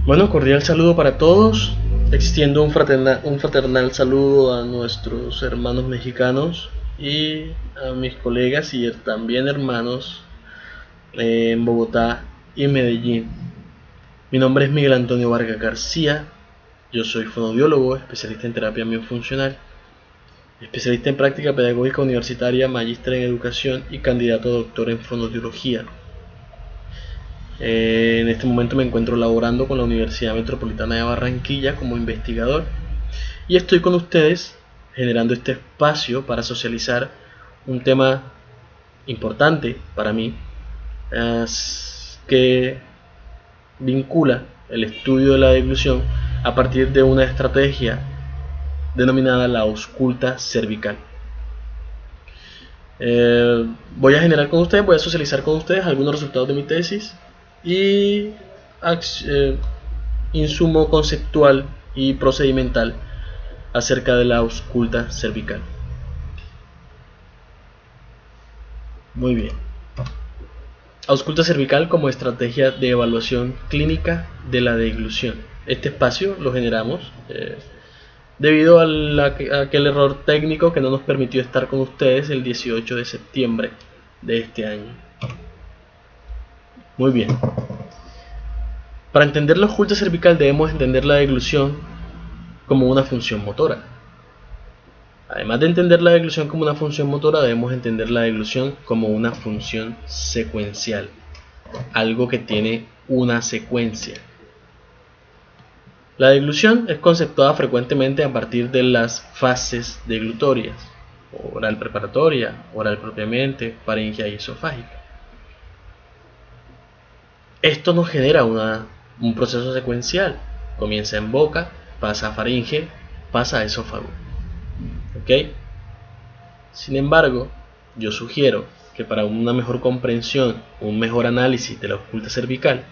Bueno, cordial saludo para todos. Extiendo un fraternal saludo a nuestros hermanos mexicanos y a mis colegas y también hermanos en Bogotá y Medellín. Mi nombre es Miguel Antonio Vargas García. Yo soy fonoaudiólogo, especialista en terapia miofuncional, especialista en práctica pedagógica universitaria, magíster en educación y candidato a doctor en fonoaudiología. En este momento me encuentro laborando con la Universidad Metropolitana de Barranquilla como investigador y estoy con ustedes generando este espacio para socializar un tema importante para mí que vincula el estudio de la deglución a partir de una estrategia denominada la ausculta cervical. Voy a socializar con ustedes algunos resultados de mi tesis y insumo conceptual y procedimental acerca de la ausculta cervical. Muy bien. Ausculta cervical como estrategia de evaluación clínica de la deglución. Este espacio lo generamos debido a aquel error técnico que no nos permitió estar con ustedes el 18 de septiembre de este año. Muy bien. Para entender la ausculta cervical debemos entender la deglución como una función motora. Además de entender la deglución como una función motora, debemos entender la deglución como una función secuencial, algo que tiene una secuencia. La deglución es conceptuada frecuentemente a partir de las fases deglutorias: oral preparatoria, oral propiamente, faríngea y esofágica. Esto nos genera un proceso secuencial. Comienza en boca, pasa a faringe, pasa a esófago. ¿Ok? Sin embargo, yo sugiero que para una mejor comprensión, un mejor análisis de la ausculta cervical,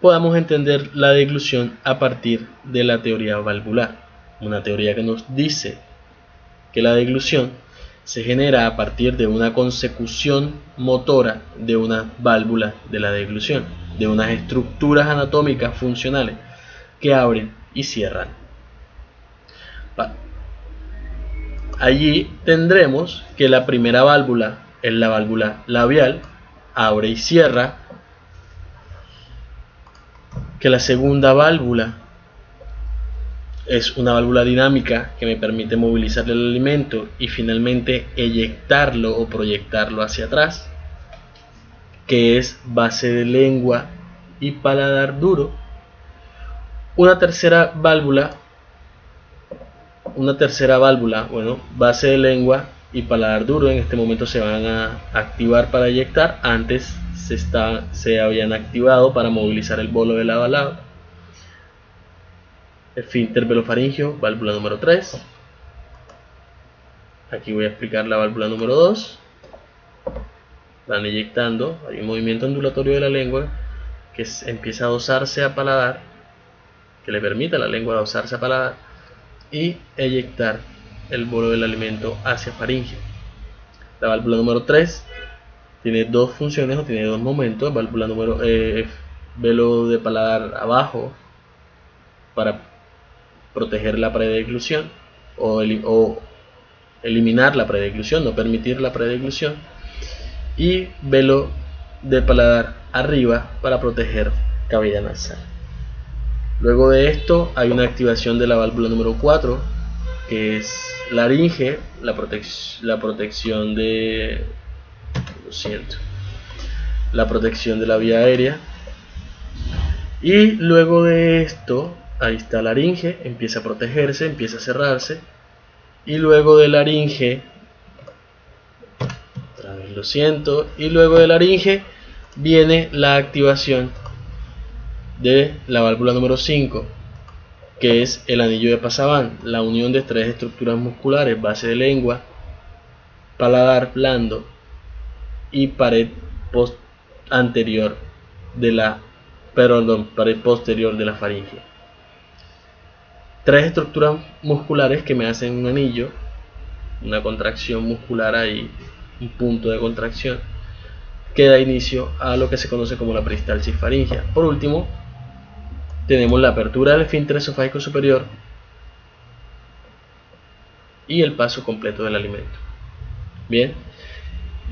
podamos entender la deglución a partir de la teoría valvular, una teoría que nos dice que la deglución se genera a partir de una consecución motora de una válvula de la deglución, de unas estructuras anatómicas funcionales que abren y cierran. Allí tendremos que la primera válvula es la válvula labial, abre y cierra, que la segunda válvula es una válvula dinámica que me permite movilizar el alimento y finalmente eyectarlo o proyectarlo hacia atrás, que es base de lengua y paladar duro. Una tercera válvula, base de lengua y paladar duro, en este momento se van a activar para eyectar, antes se habían activado para movilizar el bolo de lado a lado. Esfínter velofaringeo, válvula número 3. Aquí voy a explicar la válvula número 2. Van eyectando, hay un movimiento ondulatorio de la lengua que empieza a dosarse a paladar, que le permite a la lengua dosarse a paladar y eyectar el bolo del alimento hacia faringe. La válvula número 3 tiene dos funciones o tiene dos momentos. Válvula número velo de paladar abajo para proteger la predeglución o eliminar la predeglución, no permitir la predeglución, y velo de paladar arriba para proteger cavidad nasal. Luego de esto hay una activación de la válvula número 4, que es laringe, la protección de la vía aérea. Y luego de esto, ahí está laringe, empieza a protegerse, empieza a cerrarse. Y luego de laringe, viene la activación de la válvula número 5, que es el anillo de Pasavant, la unión de tres estructuras musculares: base de lengua, paladar blando y pared posterior de la faringe. Tres estructuras musculares que me hacen un anillo, una contracción muscular ahí, un punto de contracción que da inicio a lo que se conoce como la peristalsis faríngea. Por último, tenemos la apertura del esfínter esofágico superior y el paso completo del alimento. Bien,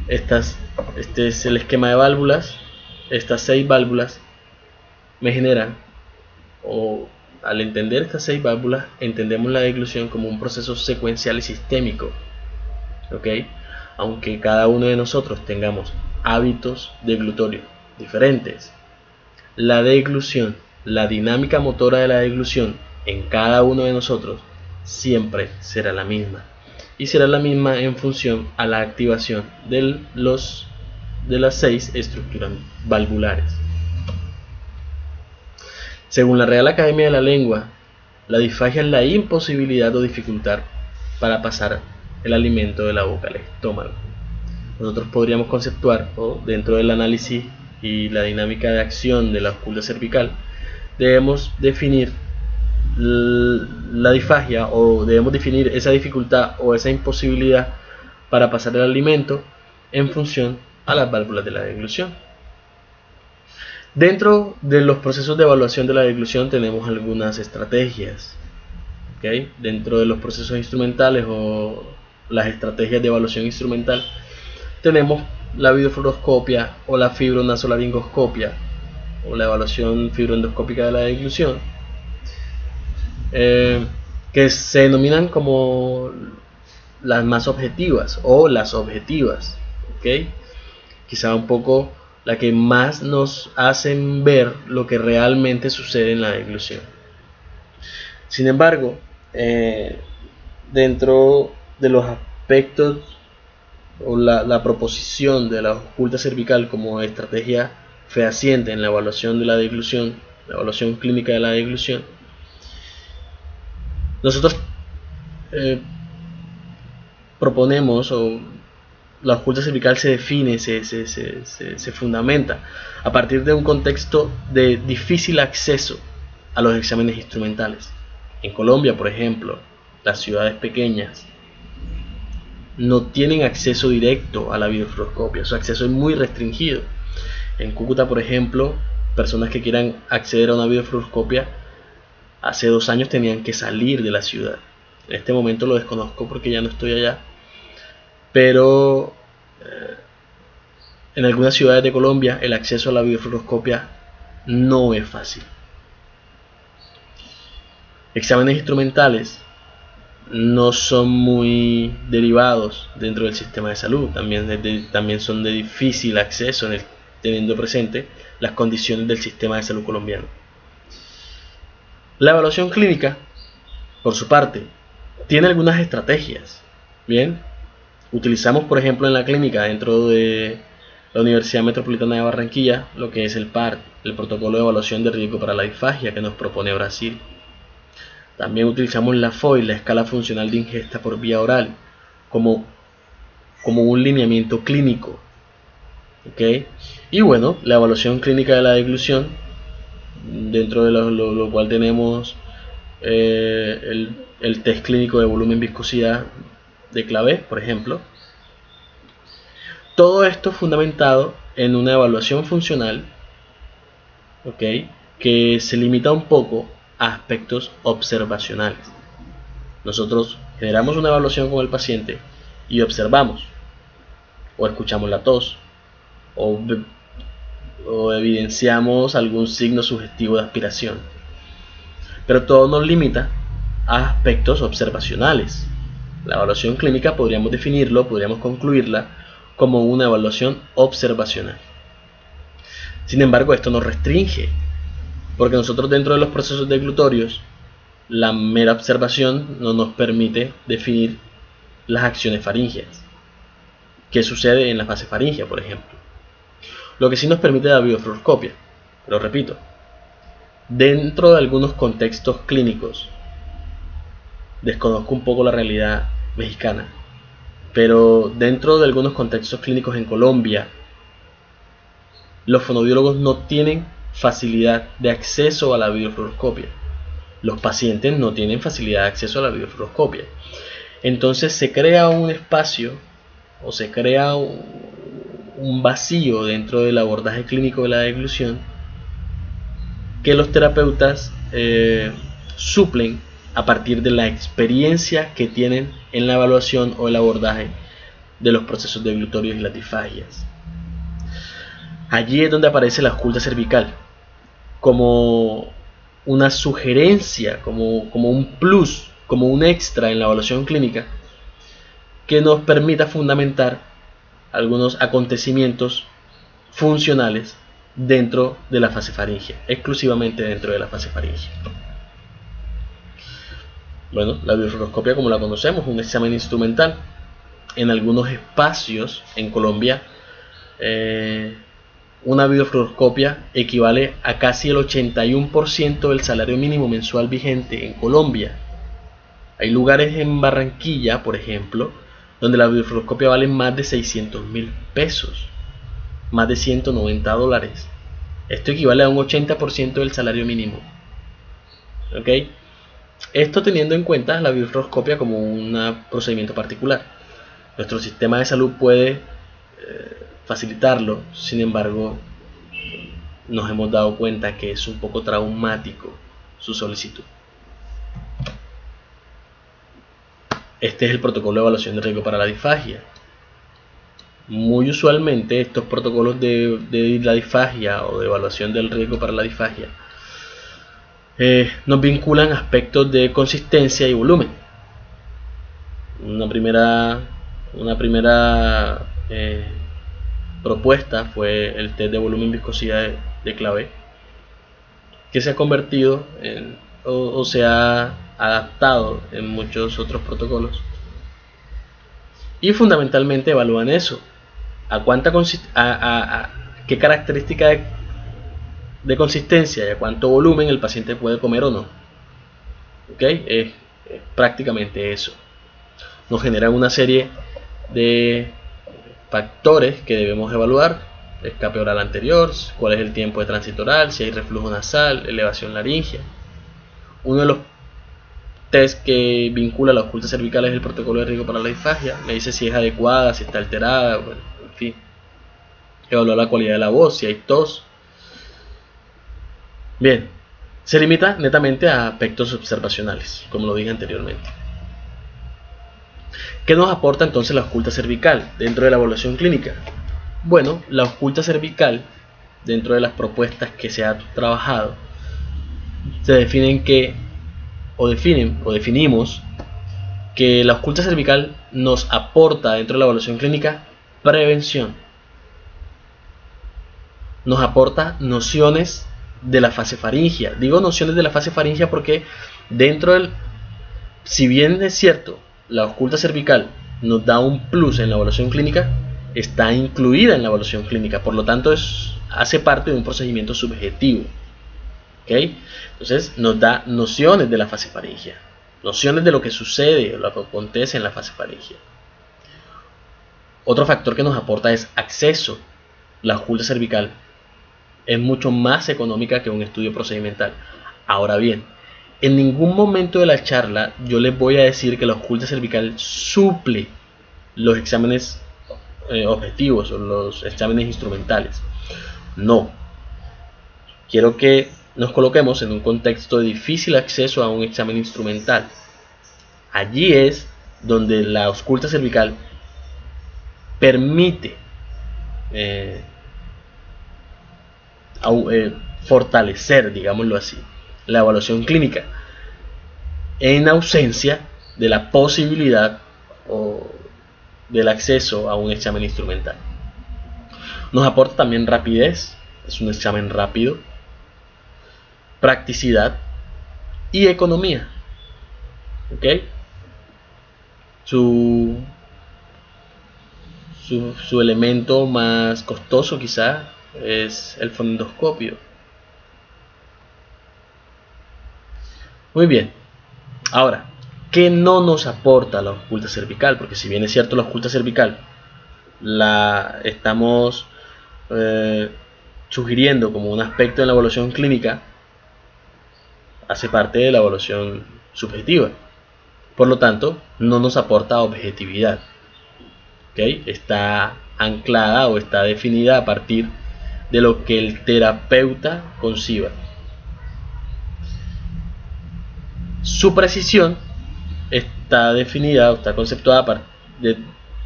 este es el esquema de válvulas. Estas 6 válvulas me generan, o al entender estas 6 válvulas, entendemos la deglución como un proceso secuencial y sistémico. ¿Ok? Aunque cada uno de nosotros tengamos hábitos deglutorios diferentes, la deglución, la dinámica motora de la deglución en cada uno de nosotros siempre será la misma, y será la misma en función a la activación de las 6 estructuras valvulares. Según la Real Academia de la Lengua, la disfagia es la imposibilidad o dificultad para pasar el alimento de la boca al estómago. Nosotros podríamos conceptuar, o dentro del análisis y la dinámica de acción de la occulta cervical, debemos definir la disfagia, o debemos definir esa dificultad o esa imposibilidad para pasar el alimento en función a las válvulas de la deglución. Dentro de los procesos de evaluación de la deglución tenemos algunas estrategias. ¿Okay? Dentro de los procesos instrumentales o las estrategias de evaluación instrumental tenemos la videofluoroscopia o la fibronasolaringoscopia o la evaluación fibroendoscópica de la deglución, que se denominan como las más objetivas o las objetivas. ¿Okay? Quizá un poco la que más nos hacen ver lo que realmente sucede en la deglución. Sin embargo, dentro de los aspectos o la proposición de la occulta cervical como estrategia fehaciente en la evaluación de la deglución, la evaluación clínica de la deglución, nosotros proponemos, o la occulta cervical se define, se fundamenta a partir de un contexto de difícil acceso a los exámenes instrumentales. En Colombia, por ejemplo, las ciudades pequeñas no tienen acceso directo a la videofluoroscopia, su acceso es muy restringido. En Cúcuta, por ejemplo, personas que quieran acceder a una videofluoroscopia hace 2 años tenían que salir de la ciudad. En este momento lo desconozco porque ya no estoy allá, pero en algunas ciudades de Colombia el acceso a la videofluoroscopia no es fácil. Exámenes instrumentales no son muy derivados dentro del sistema de salud, también son de difícil acceso, teniendo presente las condiciones del sistema de salud colombiano. La evaluación clínica, por su parte, tiene algunas estrategias. Bien, utilizamos, por ejemplo, en la clínica, dentro de la Universidad Metropolitana de Barranquilla, lo que es el PART, el Protocolo de Evaluación de Riesgo para la Disfagia, que nos propone Brasil. También utilizamos la FOI, la escala funcional de ingesta por vía oral, como un lineamiento clínico. ¿Okay? Y bueno, la evaluación clínica de la deglución, dentro de lo cual tenemos el test clínico de volumen viscosidad de Clavé, por ejemplo. Todo esto fundamentado en una evaluación funcional, ¿okay? Que se limita un poco a aspectos observacionales. Nosotros generamos una evaluación con el paciente y observamos o escuchamos la tos o evidenciamos algún signo sugestivo de aspiración, pero todo nos limita a aspectos observacionales. La evaluación clínica podríamos concluirla como una evaluación observacional. Sin embargo, esto nos restringe, porque nosotros dentro de los procesos deglutorios, la mera observación no nos permite definir las acciones faríngeas. ¿Qué sucede en la fase faríngea, por ejemplo? Lo que sí nos permite la videofluoroscopia. Lo repito, dentro de algunos contextos clínicos, desconozco un poco la realidad mexicana, pero dentro de algunos contextos clínicos en Colombia, los fonoaudiólogos no tienen facilidad de acceso a la videofluoroscopia. Los pacientes no tienen facilidad de acceso a la videofluoroscopia. Entonces se crea un espacio o se crea un vacío dentro del abordaje clínico de la deglución, que los terapeutas suplen a partir de la experiencia que tienen en la evaluación o el abordaje de los procesos debilutorios y las disfagias. Allí es donde aparece la ausculta cervical como una sugerencia, como un plus, como un extra en la evaluación clínica que nos permita fundamentar algunos acontecimientos funcionales dentro de la fase faríngea, exclusivamente dentro de la fase faríngea. Bueno, la biofluoroscopia, como la conocemos, es un examen instrumental. En algunos espacios en Colombia, una biofluoroscopia equivale a casi el 81% del salario mínimo mensual vigente en Colombia. Hay lugares en Barranquilla, por ejemplo, donde la biofluoroscopia vale más de 600.000 pesos, más de 190 dólares. Esto equivale a un 80% del salario mínimo. ¿Ok? Esto teniendo en cuenta la biofluoroscopia como un procedimiento particular. Nuestro sistema de salud puede facilitarlo, sin embargo, nos hemos dado cuenta que es un poco traumático su solicitud. Este es el protocolo de evaluación de riesgo para la disfagia. Muy usualmente estos protocolos de la disfagia o de evaluación del riesgo para la disfagia nos vinculan aspectos de consistencia y volumen. Una primera propuesta fue el test de volumen y viscosidad de Clavé, que se ha convertido en, o se ha adaptado en muchos otros protocolos, y fundamentalmente evalúan eso, qué característica de consistencia y a cuánto volumen el paciente puede comer o no. ¿Okay? Es prácticamente eso. Nos generan una serie de factores que debemos evaluar: escape oral anterior, cuál es el tiempo de tránsito oral, si hay reflujo nasal, elevación laringea. Uno de los test que vincula la ausculta cervical es el protocolo de riesgo para la disfagia. Me dice si es adecuada, si está alterada, bueno, en fin. Evaluar la cualidad de la voz, si hay tos. Bien, se limita netamente a aspectos observacionales, como lo dije anteriormente. ¿Qué nos aporta entonces la ausculta cervical dentro de la evaluación clínica? Bueno, la ausculta cervical, dentro de las propuestas que se ha trabajado, se definimos que la ausculta cervical nos aporta dentro de la evaluación clínica prevención. Nos aporta nociones de la fase faríngea. Digo nociones de la fase faríngea porque si bien es cierto, la ausculta cervical nos da un plus en la evaluación clínica, está incluida en la evaluación clínica, por lo tanto hace parte de un procedimiento subjetivo. ¿Okay? Entonces nos da nociones de la fase faríngea, nociones de lo que sucede o lo que acontece en la fase faríngea. Otro factor que nos aporta es acceso. La ausculta cervical es mucho más económica que un estudio procedimental. Ahora bien, en ningún momento de la charla yo les voy a decir que la ausculta cervical suple los exámenes objetivos o los exámenes instrumentales. No. Quiero que nos coloquemos en un contexto de difícil acceso a un examen instrumental. Allí es donde la ausculta cervical permite fortalecer, digámoslo así, la evaluación clínica, en ausencia de la posibilidad o del acceso a un examen instrumental. Nos aporta también rapidez, es un examen rápido, practicidad y economía. ¿Okay? Su elemento más costoso quizá es el fonendoscopio. Muy bien. Ahora, ¿qué no nos aporta la ausculta cervical? Porque si bien es cierto, la ausculta cervical la estamos sugiriendo como un aspecto de la evaluación clínica, hace parte de la evaluación subjetiva. Por lo tanto, no nos aporta objetividad. ¿Okay? Está anclada o está definida a partir de lo que el terapeuta conciba. Su precisión está definida o está conceptuada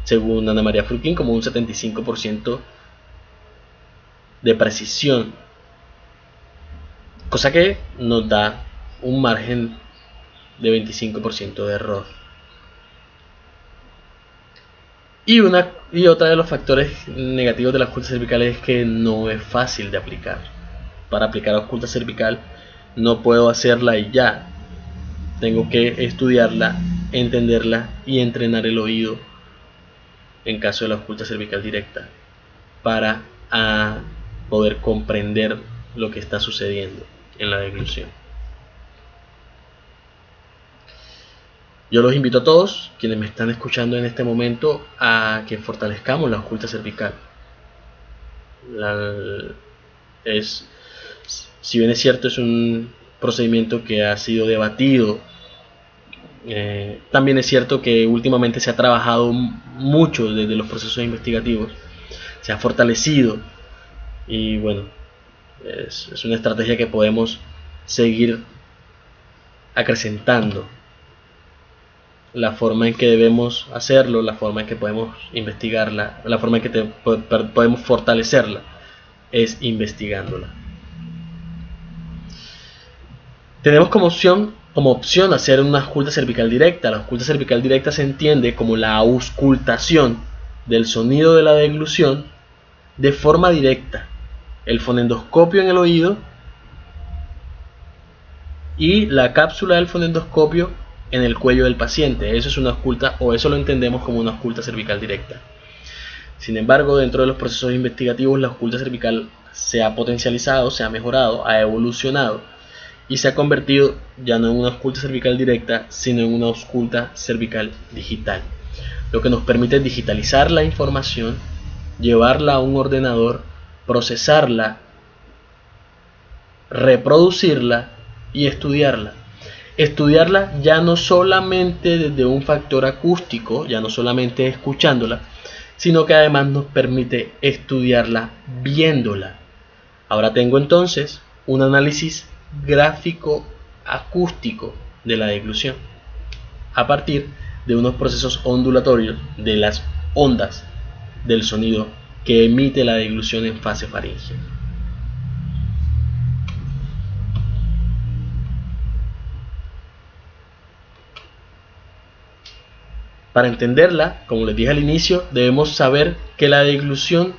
según Ana María Fruquín como un 75% de precisión, cosa que nos da un margen de 25% de error. Y otra de los factores negativos de la oculta cervical es que no es fácil de aplicar. Para aplicar la oculta cervical no puedo hacerla y ya. Tengo que estudiarla, entenderla y entrenar el oído en caso de la oculta cervical directa para poder comprender lo que está sucediendo en la deglución. Yo los invito a todos quienes me están escuchando en este momento a que fortalezcamos la oculta cervical. Si bien es cierto, es un procedimiento que ha sido debatido, también es cierto que últimamente se ha trabajado mucho desde los procesos investigativos, se ha fortalecido y bueno, es una estrategia que podemos seguir acrecentando. La forma en que debemos hacerlo, la forma en que podemos investigarla, la forma en que podemos fortalecerla es investigándola. Tenemos como opción hacer una oculta cervical directa. La oculta cervical directa se entiende como la auscultación del sonido de la deglución de forma directa. El fonendoscopio en el oído y la cápsula del fonendoscopio en el cuello del paciente. Eso es una oculta, o eso lo entendemos como una oculta cervical directa. Sin embargo, dentro de los procesos investigativos, la oculta cervical se ha potencializado, se ha mejorado, ha evolucionado y se ha convertido ya no en una oculta cervical directa, sino en una oculta cervical digital, lo que nos permite digitalizar la información, llevarla a un ordenador, procesarla, reproducirla y estudiarla. Estudiarla ya no solamente desde un factor acústico, ya no solamente escuchándola, sino que además nos permite estudiarla viéndola. Ahora tengo entonces un análisis gráfico acústico de la deglución a partir de unos procesos ondulatorios de las ondas del sonido que emite la deglución en fase faríngea. Para entenderla, como les dije al inicio, debemos saber que la deglución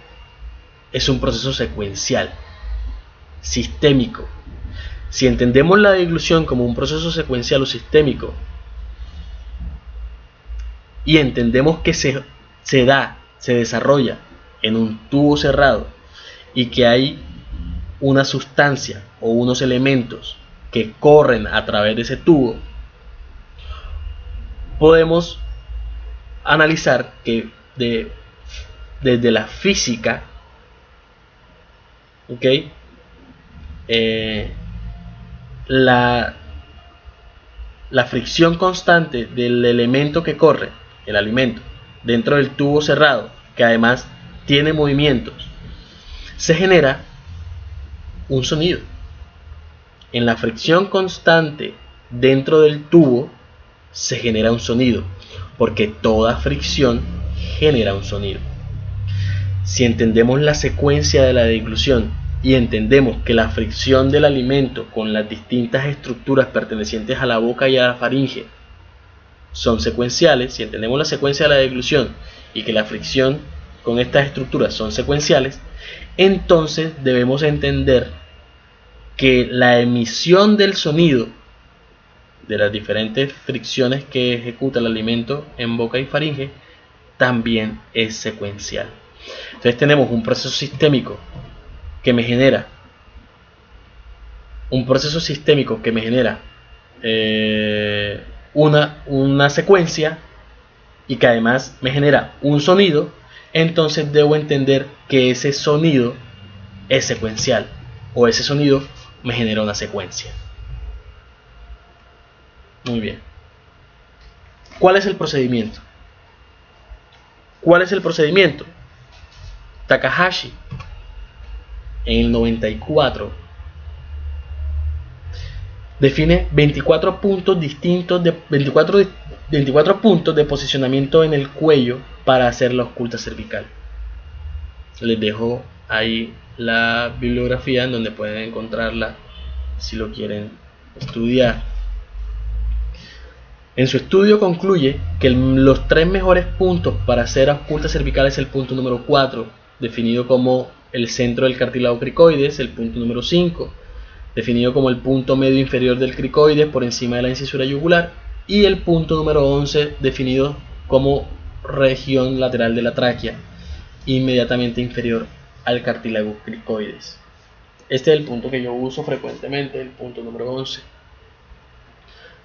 es un proceso secuencial, sistémico. Si entendemos la deglución como un proceso secuencial o sistémico y entendemos que se desarrolla en un tubo cerrado y que hay una sustancia o unos elementos que corren a través de ese tubo, podemos analizar que desde la física, la fricción constante del elemento que corre, el alimento, dentro del tubo cerrado, que además tiene movimientos, se genera un sonido. En la fricción constante dentro del tubo se genera un sonido, porque toda fricción genera un sonido. Si entendemos la secuencia de la deglución y entendemos que la fricción del alimento con las distintas estructuras pertenecientes a la boca y a la faringe son secuenciales, si entendemos la secuencia de la deglución y que la fricción con estas estructuras son secuenciales, entonces debemos entender que la emisión del sonido de las diferentes fricciones que ejecuta el alimento en boca y faringe también es secuencial. Entonces tenemos un proceso sistémico que me genera una secuencia y que además me genera un sonido. Entonces debo entender que ese sonido es secuencial, o ese sonido me genera una secuencia. Muy bien. ¿Cuál es el procedimiento? Takahashi, en el 94, define 24 puntos distintos de 24 puntos de posicionamiento en el cuello para hacer la ausculta cervical. Les dejo ahí la bibliografía en donde pueden encontrarla si lo quieren estudiar. En su estudio concluye que los 3 mejores puntos para hacer ausculta cervical es el punto número 4, definido como el centro del cartílago cricoides, el punto número 5, definido como el punto medio inferior del cricoides por encima de la incisura yugular, y el punto número 11, definido como región lateral de la tráquea, inmediatamente inferior al cartílago cricoides. Este es el punto que yo uso frecuentemente, el punto número 11.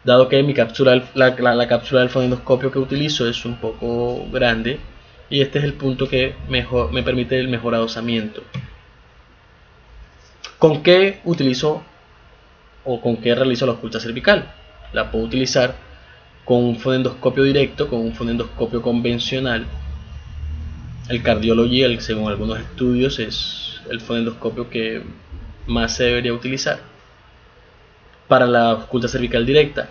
Dado que mi cápsula, la cápsula del fonendoscopio que utilizo es un poco grande, y este es el punto que mejor me permite el mejor adosamiento. ¿Con qué utilizo o con qué realizo la ausculta cervical? La puedo utilizar con un fonendoscopio directo, con un fonendoscopio convencional. El Cardiology, según algunos estudios, es el fonendoscopio que más se debería utilizar para la ausculta cervical directa.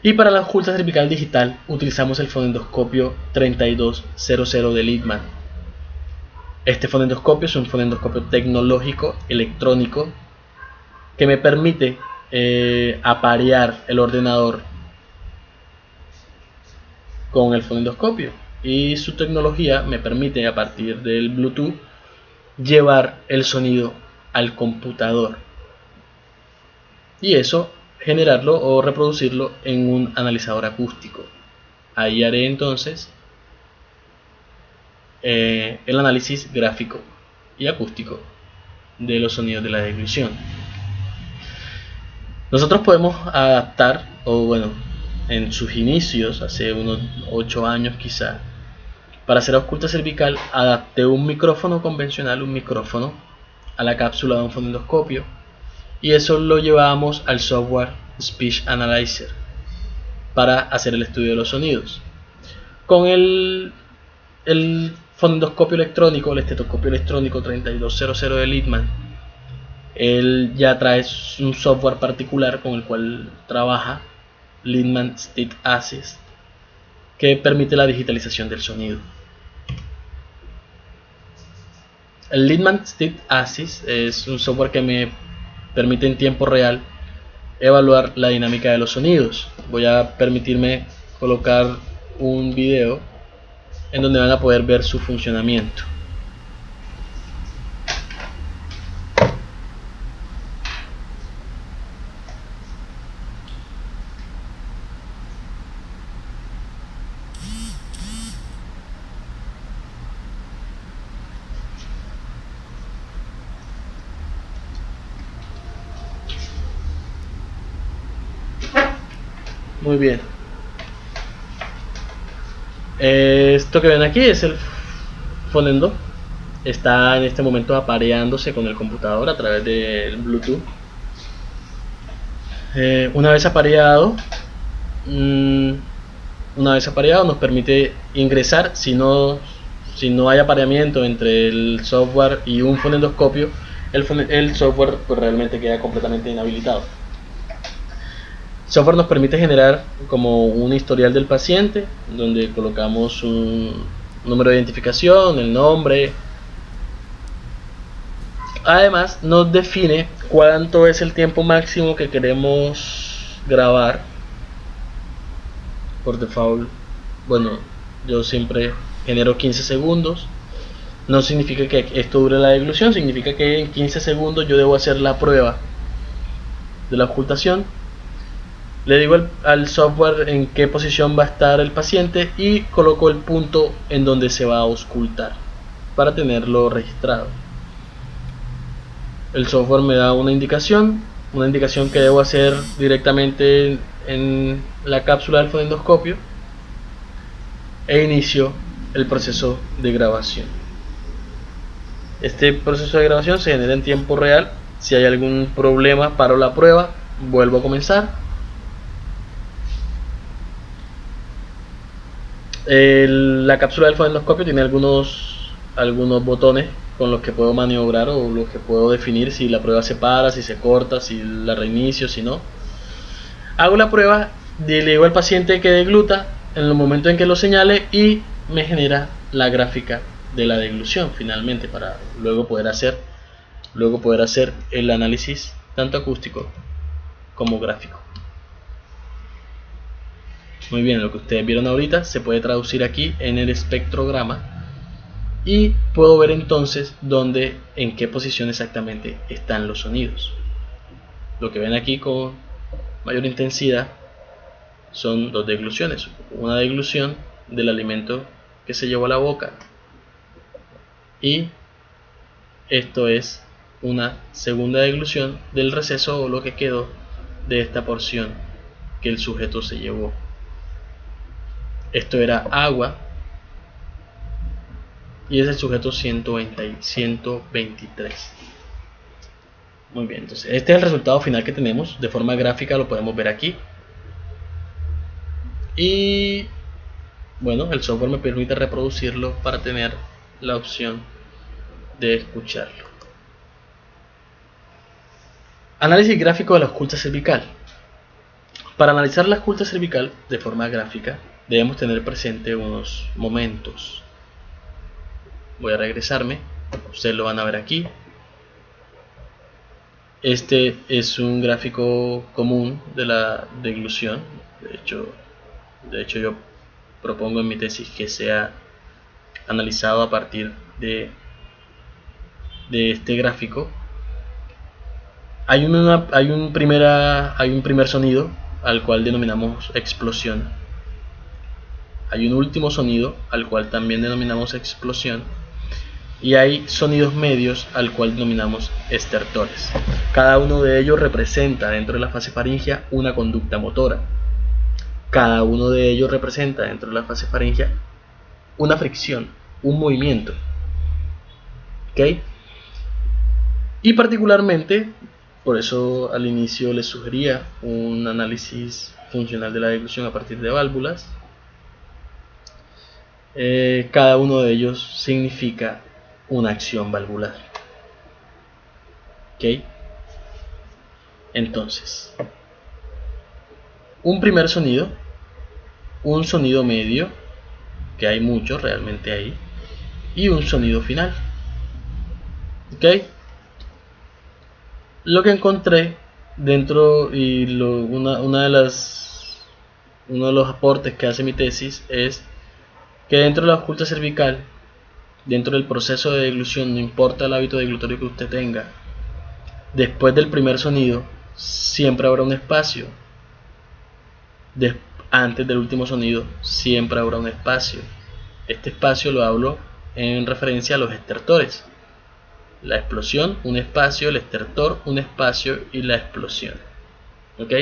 Y para la ausculta cervical digital utilizamos el fonendoscopio 3200 de Littmann. Este fonendoscopio es un fonendoscopio tecnológico electrónico que me permite aparear el ordenador con el fonendoscopio, y su tecnología me permite, a partir del Bluetooth, llevar el sonido al computador y eso generarlo o reproducirlo en un analizador acústico. Ahí haré entonces el análisis gráfico y acústico de los sonidos de la deglución. Nosotros podemos adaptar, o bueno, en sus inicios, hace unos 8 años quizá, para hacer ausculta cervical adapté un micrófono convencional, un micrófono, a la cápsula de un fonendoscopio, y eso lo llevábamos al software Speech Analyzer para hacer el estudio de los sonidos. Con el fonendoscopio electrónico, el estetoscopio electrónico 3200 de Littmann, él ya trae un software particular con el cual trabaja, Littmann State Assist, que permite la digitalización del sonido. El Littmann State Assist es un software que me permite en tiempo real evaluar la dinámica de los sonidos. Voy a permitirme colocar un video en donde van a poder ver su funcionamiento. Muy bien. Esto que ven aquí es el fonendo. Está en este momento apareándose con el computador a través del Bluetooth. Una vez apareado nos permite ingresar. Si no hay apareamiento entre el software y un fonendoscopio, el software pues realmente queda completamente inhabilitado. El software nos permite generar como un historial del paciente, donde colocamos un número de identificación, el nombre. Además nos define cuánto es el tiempo máximo que queremos grabar. Por default, bueno, yo siempre genero 15 segundos. No significa que esto dure la deglución, significa que en 15 segundos yo debo hacer la prueba de la ocultación. Le digo al software en qué posición va a estar el paciente y coloco el punto en donde se va a auscultar para tenerlo registrado. El software me da una indicación que debo hacer directamente en la cápsula del fonendoscopio, e inicio el proceso de grabación. Este proceso de grabación se genera en tiempo real. Si hay algún problema, paro la prueba, vuelvo a comenzar. La cápsula del fonendoscopio tiene algunos botones con los que puedo maniobrar o los que puedo definir si la prueba se para, si se corta, si la reinicio, si no. Hago la prueba, le digo al paciente que degluta en el momento en que lo señale y me genera la gráfica de la deglución finalmente, para luego poder hacer el análisis tanto acústico como gráfico. Muy bien, lo que ustedes vieron ahorita se puede traducir aquí en el espectrograma y puedo ver entonces en qué posición exactamente están los sonidos. Lo que ven aquí con mayor intensidad son dos degluciones, una deglución del alimento que se llevó a la boca y esto es una segunda deglución del receso o lo que quedó de esta porción que el sujeto se llevó. Esto era agua y es el sujeto 123. Muy bien, entonces este es el resultado final que tenemos. De forma gráfica lo podemos ver aquí. Y bueno, el software me permite reproducirlo para tener la opción de escucharlo. Análisis gráfico de la ausculta cervical. Para analizar la ausculta cervical de forma gráfica debemos tener presente unos momentos. Voy a regresarme, ustedes lo van a ver aquí. Este es un gráfico común de la deglución. De hecho yo propongo en mi tesis que sea analizado a partir de este gráfico. Hay un primer sonido al cual denominamos explosión. Hay un último sonido al cual también denominamos explosión. Y hay sonidos medios al cual denominamos estertores. Cada uno de ellos representa dentro de la fase faríngea una conducta motora. Cada uno de ellos representa dentro de la fase faríngea una fricción, un movimiento. ¿Ok? Y particularmente, por eso al inicio les sugería un análisis funcional de la deglución a partir de válvulas. Cada uno de ellos significa una acción valvular. ¿Ok? Entonces, un primer sonido, un sonido medio, que hay muchos realmente ahí, y un sonido final. ¿Ok? Lo que encontré dentro y uno de los aportes que hace mi tesis es que dentro de la ausculta cervical, dentro del proceso de deglución, no importa el hábito deglutorio que usted tenga, después del primer sonido siempre habrá un espacio. Antes del último sonido siempre habrá un espacio. Este espacio lo hablo en referencia a los estertores. La explosión, un espacio; el estertor, un espacio; y la explosión. ¿Ok?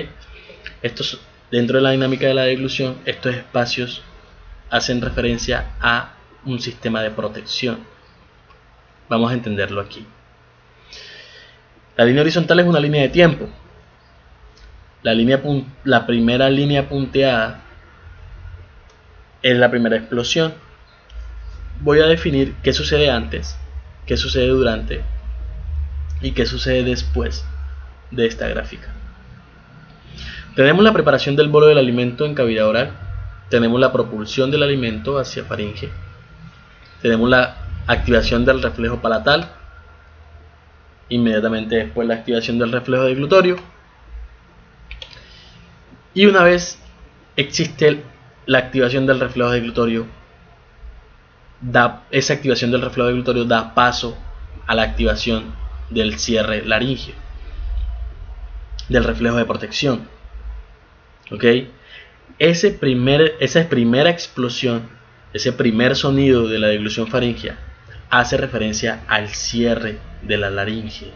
Dentro de la dinámica de la deglución, estos espacios hacen referencia a un sistema de protección. Vamos a entenderlo aquí. La línea horizontal es una línea de tiempo. La primera línea punteada es la primera explosión. Voy a definir qué sucede antes, qué sucede durante y qué sucede después de esta gráfica. Tenemos la preparación del bolo del alimento en cavidad oral. Tenemos la propulsión del alimento hacia faringe. Tenemos la activación del reflejo palatal. Inmediatamente después la activación del reflejo deglutorio. Y una vez existe la activación del reflejo deglutorio, esa activación del reflejo deglutorio da paso a la activación del cierre laríngeo, del reflejo de protección. ¿Ok? Esa primera explosión, ese primer sonido de la deglución faríngea hace referencia al cierre de la laringe.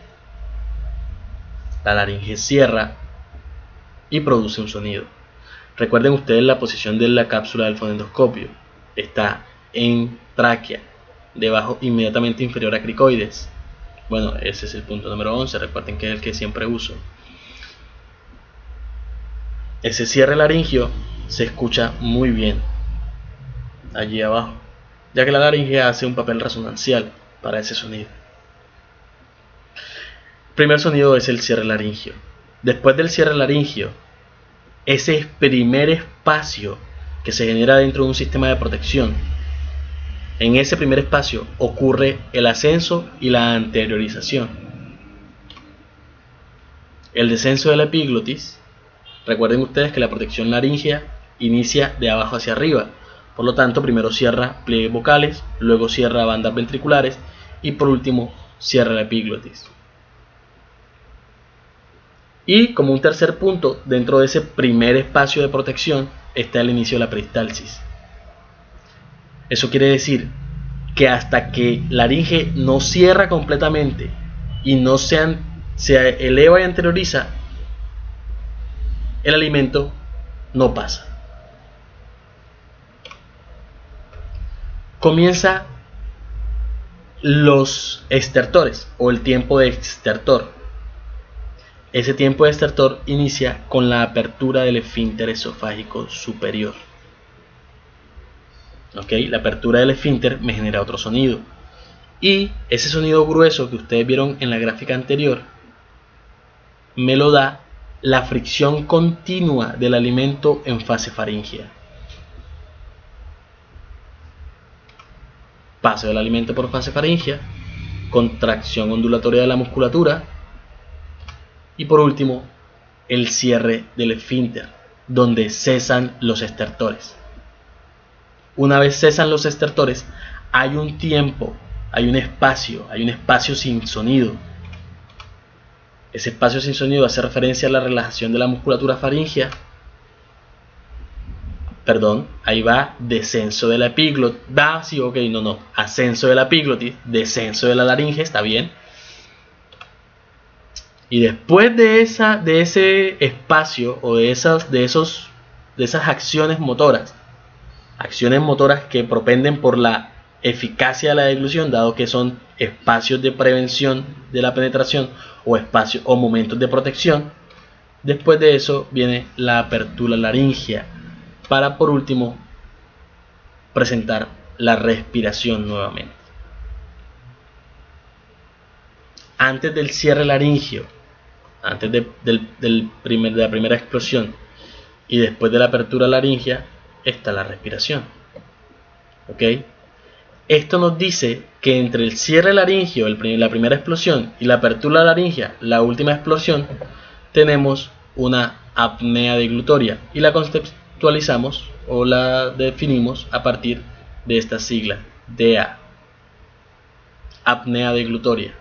La laringe cierra y produce un sonido. Recuerden ustedes la posición de la cápsula del fonendoscopio. Está en tráquea, debajo, inmediatamente inferior a cricoides. Bueno, ese es el punto número 11. Recuerden que es el que siempre uso. Ese cierre laringio se escucha muy bien allí abajo, ya que la laringe hace un papel resonancial para ese sonido. El primer sonido es el cierre laringio. Después del cierre laringio ese primer espacio que se genera dentro de un sistema de protección, en ese primer espacio ocurre el ascenso y la anteriorización. El descenso de la epiglotis, recuerden ustedes que la protección laríngea inicia de abajo hacia arriba, por lo tanto primero cierra pliegues vocales, luego cierra bandas ventriculares y por último cierra la epiglotis. Y como un tercer punto, dentro de ese primer espacio de protección está el inicio de la peristalsis. Eso quiere decir que hasta que la laringe no cierra completamente y no se eleva y anterioriza, el alimento no pasa. Comienza los estertores o el tiempo de estertor. Ese tiempo de estertor inicia con la apertura del esfínter esofágico superior. La apertura del esfínter me genera otro sonido. Y ese sonido grueso que ustedes vieron en la gráfica anterior me lo da la fricción continua del alimento en fase faríngea. Paso del alimento por fase faríngea, contracción ondulatoria de la musculatura y por último el cierre del esfínter, donde cesan los estertores. Una vez cesan los estertores, hay un tiempo, hay un espacio sin sonido. Ese espacio sin sonido hace referencia a la relajación de la musculatura faríngea. Ahí va descenso de la epiglotis. Ascenso de la epiglotis, descenso de la laringe, está bien. Y después de ese espacio o de esas acciones motoras que propenden por la eficacia de la deglución, dado que son espacios de prevención de la penetración o momentos de protección, después de eso viene la apertura laringea para por último presentar la respiración nuevamente. Antes del cierre laringio, antes de la primera explosión y después de la apertura laringea está la respiración. Esto nos dice que entre el cierre laringio, la primera explosión, y la apertura laringea, la última explosión, tenemos una apnea deglutoria y la conceptualizamos o la definimos a partir de esta sigla, DA, apnea deglutoria.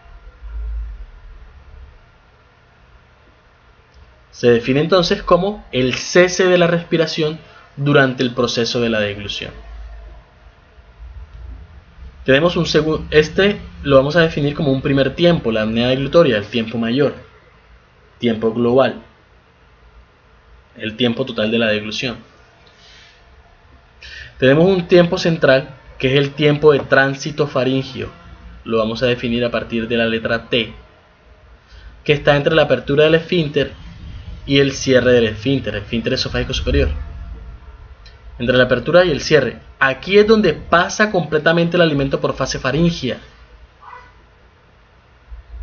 Se define entonces como el cese de la respiración durante el proceso de la deglución. Tenemos un segundo, lo vamos a definir como un primer tiempo, la apnea deglutoria, el tiempo mayor, tiempo global, el tiempo total de la deglución. Tenemos un tiempo central que es el tiempo de tránsito faríngeo, lo vamos a definir a partir de la letra T, que está entre la apertura del esfínter y el cierre del esfínter esofágico superior. Entre la apertura y el cierre, aquí es donde pasa completamente el alimento por fase faríngea.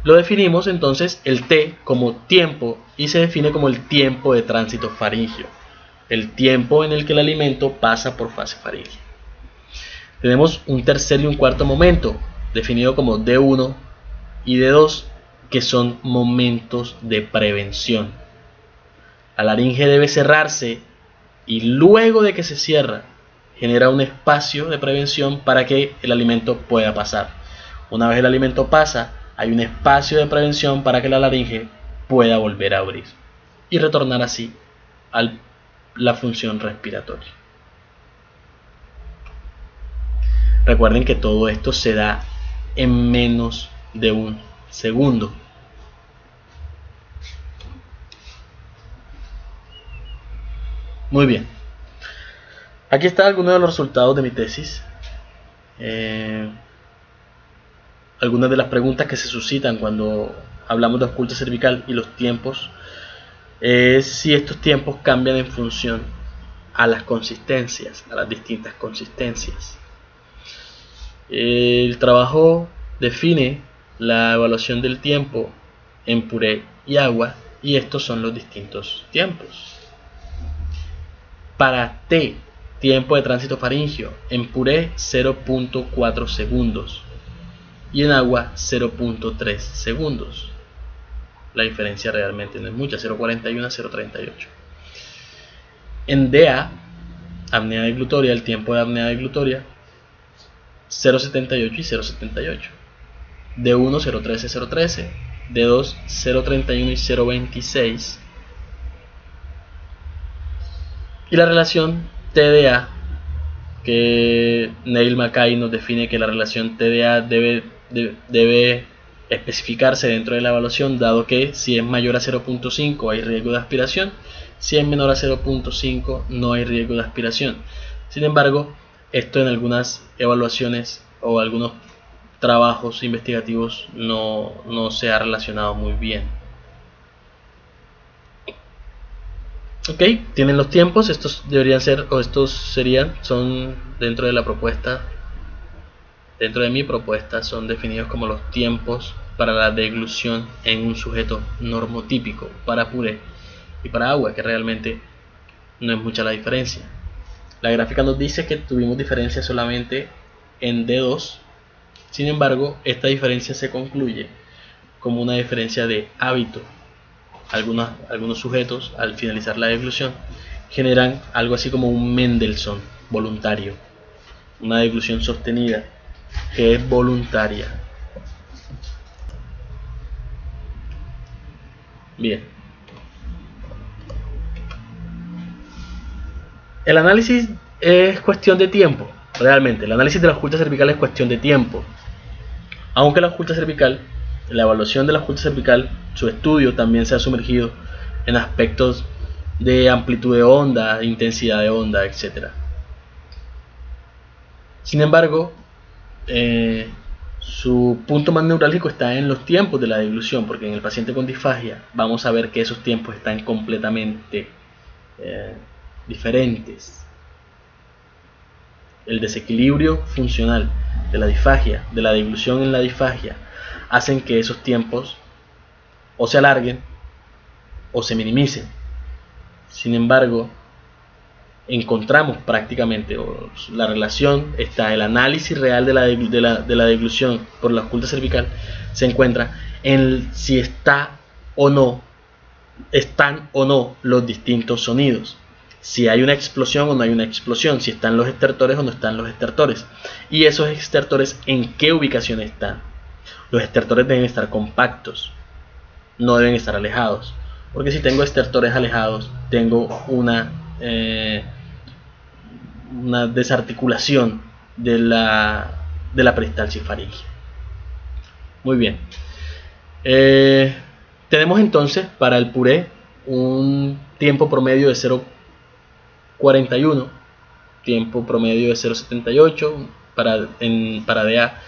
Lo definimos entonces el T como tiempo y se define como el tiempo de tránsito faríngeo, el tiempo en el que el alimento pasa por fase faríngea. Tenemos un tercer y un cuarto momento, definido como D1 y D2, que son momentos de prevención. La laringe debe cerrarse y luego de que se cierra, genera un espacio de prevención para que el alimento pueda pasar. Una vez el alimento pasa, hay un espacio de prevención para que la laringe pueda volver a abrir y retornar así a la función respiratoria. Recuerden que todo esto se da en menos de un segundo. Muy bien. Aquí están algunos de los resultados de mi tesis. Algunas de las preguntas que se suscitan cuando hablamos de ausculto cervical y los tiempos es si estos tiempos cambian en función a las consistencias, a las distintas consistencias. El trabajo define la evaluación del tiempo en puré y agua y estos son los distintos tiempos. Para T, tiempo de tránsito faríngeo, en puré 0.4 segundos y en agua 0.3 segundos. La diferencia realmente no es mucha, 0.41 a 0.38. En DA, apnea deglutoria, el tiempo de apnea deglutoria 0.78 y 0.78. D1 0.13 0.13, D2 0.31 y 0.26. Y la relación TDA, que Neil Mackay nos define que la relación TDA debe especificarse dentro de la evaluación, dado que si es mayor a 0.5 hay riesgo de aspiración, si es menor a 0.5 no hay riesgo de aspiración. Sin embargo, esto en algunas evaluaciones o algunos trabajos investigativos no se ha relacionado muy bien. Ok, tienen los tiempos, estos deberían ser, o estos son dentro de la propuesta, dentro de mi propuesta, son definidos como los tiempos para la deglución en un sujeto normotípico para puré y para agua, que realmente no es mucha la diferencia. La gráfica nos dice que tuvimos diferencia solamente en D2, sin embargo, esta diferencia se concluye como una diferencia de hábito. Algunos sujetos, al finalizar la deglución, generan algo así como un Mendelssohn voluntario, una deglución sostenida que es voluntaria. Bien. El análisis es cuestión de tiempo, realmente. El análisis de la ausculta cervical es cuestión de tiempo. Aunque la ausculta cervical, la evaluación de la ausculta cervical, su estudio también se ha sumergido en aspectos de amplitud de onda, intensidad de onda, etc. Sin embargo, su punto más neurálgico está en los tiempos de la deglución, porque en el paciente con disfagia vamos a ver que esos tiempos están completamente diferentes. El desequilibrio funcional de la disfagia, de la deglución en la disfagia, hacen que esos tiempos o se alarguen o se minimicen. Sin embargo, encontramos prácticamente la relación, el análisis real de la deglución por la ausculta cervical se encuentra en si están o no los distintos sonidos, si hay una explosión o no hay una explosión, si están los estertores o no están los estertores, y esos estertores en qué ubicación están. Los estertores deben estar compactos, no deben estar alejados, porque si tengo estertores alejados tengo una desarticulación de la peristalsis faríngea. Muy bien. Tenemos entonces para el puré un tiempo promedio de 0.41, tiempo promedio de 0.78 para DA.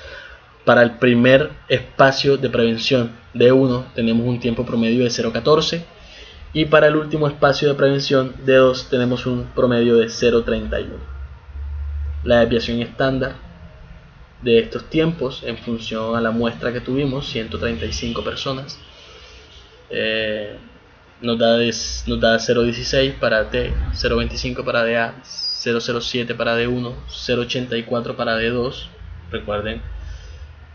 Para el primer espacio de prevención D1 tenemos un tiempo promedio de 0.14 y para el último espacio de prevención D2 tenemos un promedio de 0.31. La desviación estándar de estos tiempos en función a la muestra que tuvimos, 135 personas, nos da 0.16 para T, 0.25 para DA, 0.07 para D1, 0.84 para D2. Recuerden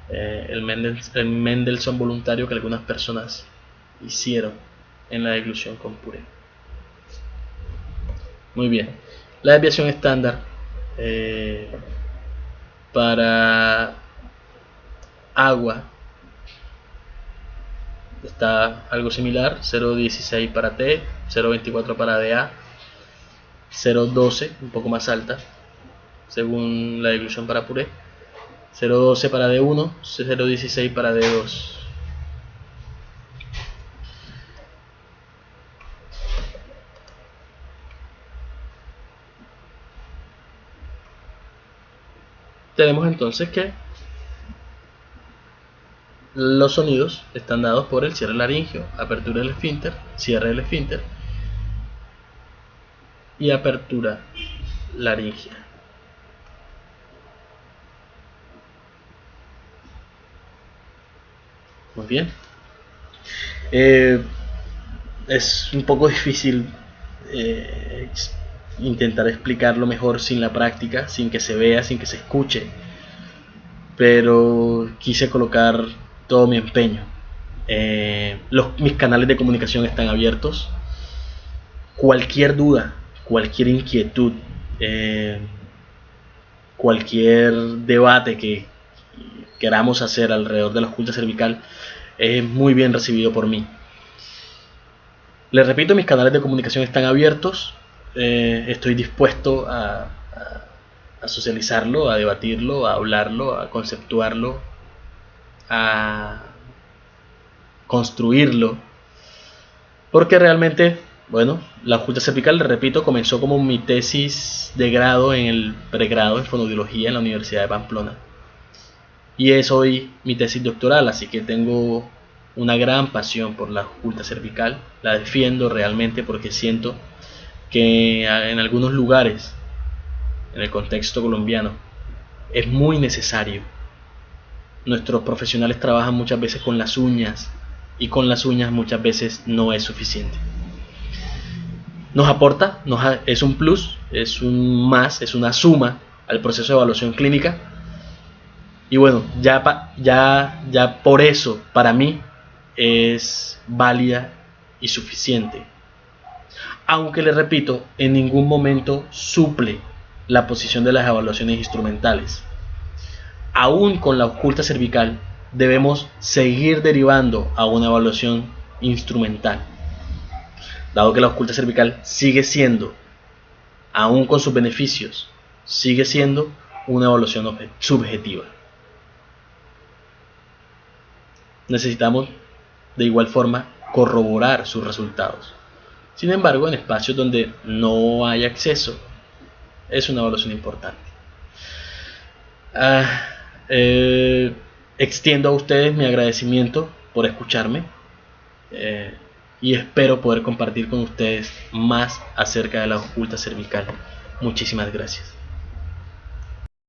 el Mendelssohn voluntario que algunas personas hicieron en la deglución con puré. Muy bien. La desviación estándar para agua está algo similar, 0.16 para T, 0.24 para DA, 0.12, un poco más alta según la deglución para puré, 0.12 para D1, 0.16 para D2. Tenemos entonces que los sonidos están dados por el cierre laringio, apertura del esfínter, cierre del esfínter y apertura laringea. Muy bien. Es un poco difícil intentaré explicarlo mejor sin la práctica, sin que se vea, sin que se escuche, pero quise colocar todo mi empeño. Mis canales de comunicación están abiertos. Cualquier duda, cualquier inquietud, cualquier debate que queramos hacer alrededor de la oculta cervical es muy bien recibido por mí. Les repito, mis canales de comunicación están abiertos. Estoy dispuesto a socializarlo, a debatirlo, a hablarlo, a conceptuarlo, a construirlo, porque realmente, bueno, la oculta cervical, les repito, comenzó como mi tesis de grado en el pregrado en fonoaudiología en la Universidad de Pamplona, y es hoy mi tesis doctoral, así que tengo una gran pasión por la oculta cervical. La defiendo realmente porque siento que en algunos lugares, en el contexto colombiano, es muy necesario. Nuestros profesionales trabajan muchas veces con las uñas, y con las uñas muchas veces no es suficiente. Nos aporta, es un plus, es un más, es una suma al proceso de evaluación clínica. Y bueno, ya por eso, para mí, es válida y suficiente. Aunque le repito, en ningún momento suple la posición de las evaluaciones instrumentales. Aún con la oculta cervical, debemos seguir derivando a una evaluación instrumental, dado que la oculta cervical sigue siendo, aún con sus beneficios, sigue siendo una evaluación subjetiva. Necesitamos de igual forma corroborar sus resultados. Sin embargo, en espacios donde no hay acceso, es una evaluación importante. Extiendo a ustedes mi agradecimiento por escucharme, y espero poder compartir con ustedes más acerca de la oculta cervical. Muchísimas gracias.